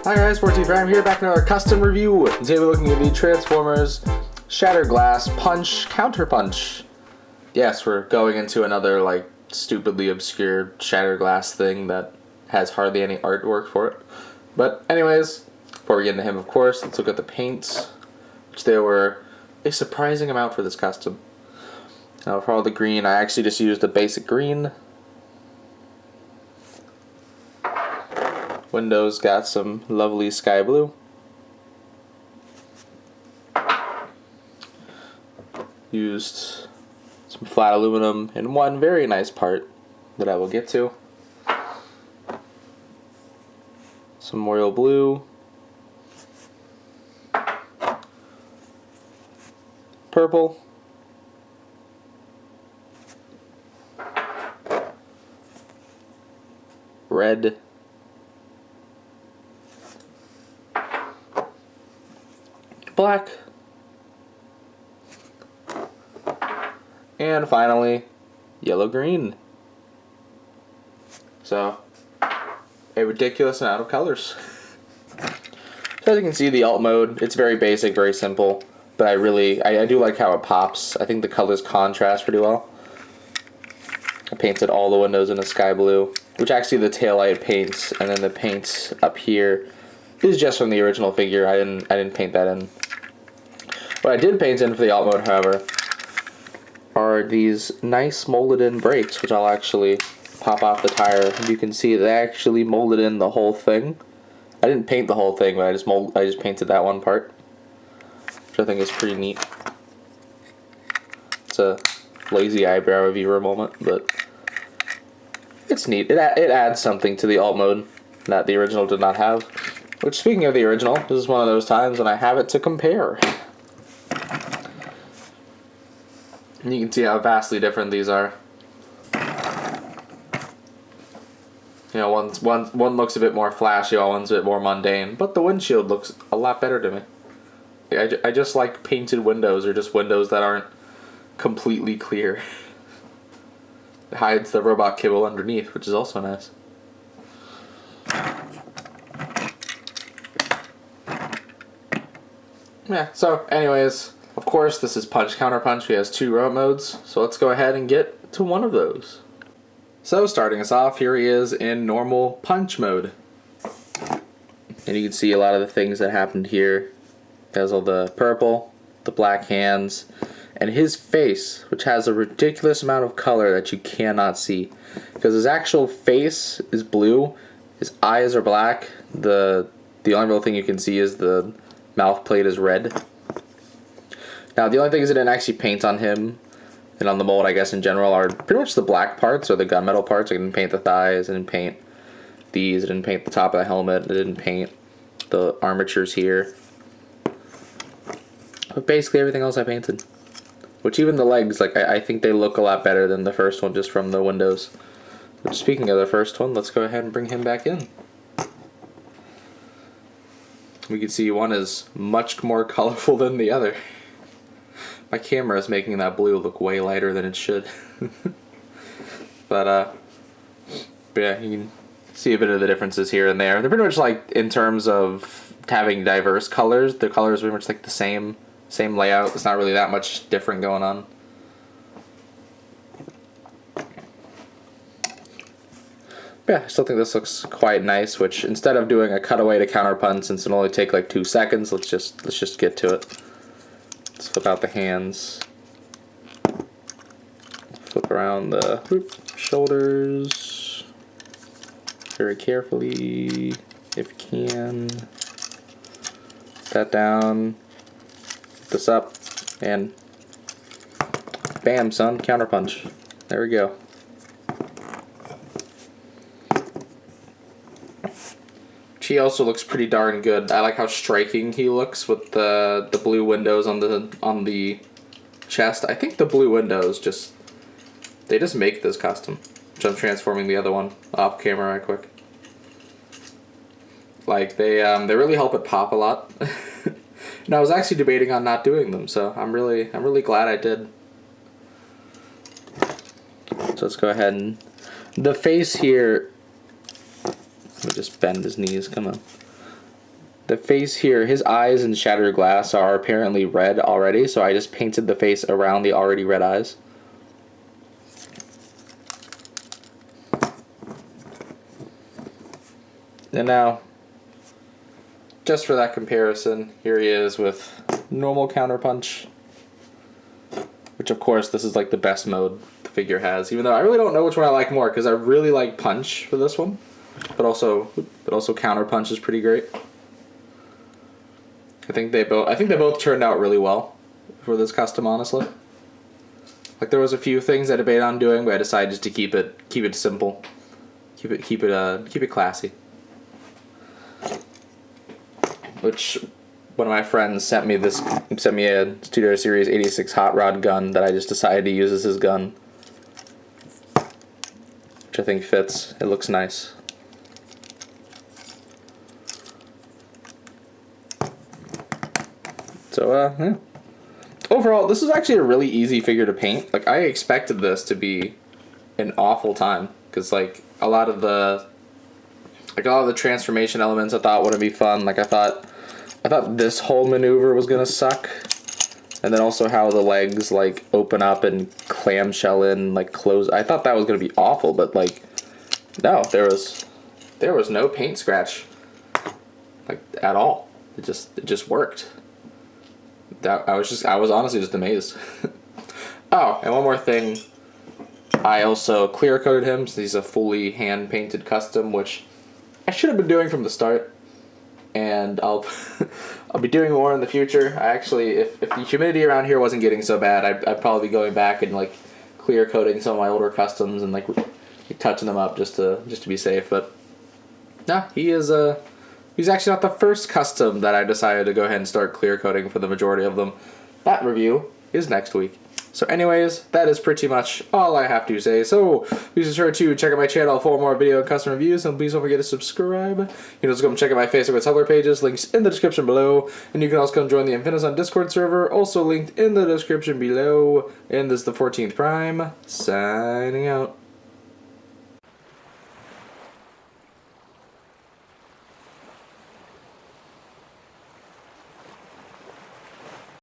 Hi guys, 14 I'm here back in another custom review. Today we're looking at the Transformers Shattered Glass Punch Counterpunch. Yes, we're going into another like stupidly obscure Shattered Glass thing that has hardly any artwork for it. But anyways, before we get into him, of course, let's look at the paints, which there were a surprising amount for this custom. Now for all the green, I actually just used the basic green. Windows got some lovely sky blue. Used some flat aluminum in one very nice part that I will get to. Some royal blue. Purple. Red. Black. And finally, yellow-green. So, a ridiculous amount of colors. So as you can see, the alt mode, it's very basic, very simple, but I do like how it pops. I think the colors contrast pretty well. I painted all the windows in a sky blue, which actually the taillight paints, and then the paint up here is just from the original figure. I didn't paint that in. What I did paint in for the alt mode, however, are these nice molded in brakes, which I'll actually pop off the tire. You can see they actually molded in the whole thing. I didn't paint the whole thing, but I just painted that one part, which I think is pretty neat. It's a lazy eyebrow reviewer moment, but it's neat. It adds something to the alt mode that the original did not have. Which, speaking of the original, this is one of those times when I have it to compare. And you can see how vastly different these are. You know, one looks a bit more flashy, while one's a bit more mundane, but the windshield looks a lot better to me. I just like painted windows, or just windows that aren't completely clear. It hides the robot kibble underneath, which is also nice. Yeah, so anyways, of course this is Punch Counterpunch. He has two remote modes, so let's go ahead and get to one of those. So starting us off, here he is in normal punch mode. And you can see a lot of the things that happened here. He has all the purple, the black hands, and his face, which has a ridiculous amount of color that you cannot see. Because his actual face is blue, his eyes are black, the only real thing you can see is the mouth plate is red. Now the only things that didn't actually paint on him, and on the mold I guess in general, are pretty much the black parts, or the gunmetal parts. I didn't paint the thighs, I didn't paint these, I didn't paint the top of the helmet, I didn't paint the armatures here. But basically everything else I painted. Which even the legs, like I think they look a lot better than the first one just from the windows. But speaking of the first one, let's go ahead and bring him back in. We can see one is much more colorful than the other. My camera is making that blue look way lighter than it should. But yeah, you can see a bit of the differences here and there. They're pretty much like, in terms of having diverse colors, the colors are pretty much like the same layout. It's not really that much different going on. Yeah, I still think this looks quite nice, which instead of doing a cutaway to counterpunch, since it'll only take like 2 seconds, let's just get to it. Let's flip out the hands. Flip around the shoulders very carefully, if you can. Put that down. Put this up, and bam, son, counterpunch. There we go. He also looks pretty darn good. I like how striking he looks with the blue windows on the chest. I think the blue windows just make this custom. Which I'm transforming the other one off camera right quick. Like they really help it pop a lot. And I was actually debating on not doing them, so I'm really glad I did. So let's go ahead and the face here. Let me just bend his knees. Come on. the face here, his eyes and shattered glass are apparently red already, so I just painted the face around the already red eyes. And now, just for that comparison, here he is with normal Counterpunch. Which, of course, this is like the best mode the figure has. Even though I really don't know which one I like more, because I really like Punch for this one. But also Counterpunch is pretty great. I think they both turned out really well for this custom, honestly. Like, there was a few things I debated on doing, but I decided just to keep it simple. Keep it classy. Which one of my friends sent me a Studio Series 86 Hot Rod gun that I just decided to use as his gun. Which I think fits. It looks nice. So, yeah. Overall, this is actually a really easy figure to paint. Like, I expected this to be an awful time. Because, like, a lot of the transformation elements I thought wouldn't be fun. Like, I thought this whole maneuver was gonna suck. And then also how the legs, like, open up and clamshell in, like, close. I thought that was gonna be awful, but, like, no, there was no paint scratch, like, at all. It just worked. I was honestly just amazed. Oh, and one more thing. I also clear coated him, since he's a fully hand painted custom, which I should have been doing from the start. And I'll be doing more in the future. I actually, if the humidity around here wasn't getting so bad, I'd probably be going back and, like, clear coating some of my older customs and, like touching them up just to be safe. But no, he's actually not the first custom that I decided to go ahead and start clear coating for the majority of them. That review is next week. So anyways, that is pretty much all I have to say. So please be sure to check out my channel for more video and custom reviews, and please don't forget to subscribe. You can also come check out my Facebook and Tumblr pages, links in the description below. And you can also come join the Infinison Discord server, also linked in the description below. And this is the 14th Prime, signing out.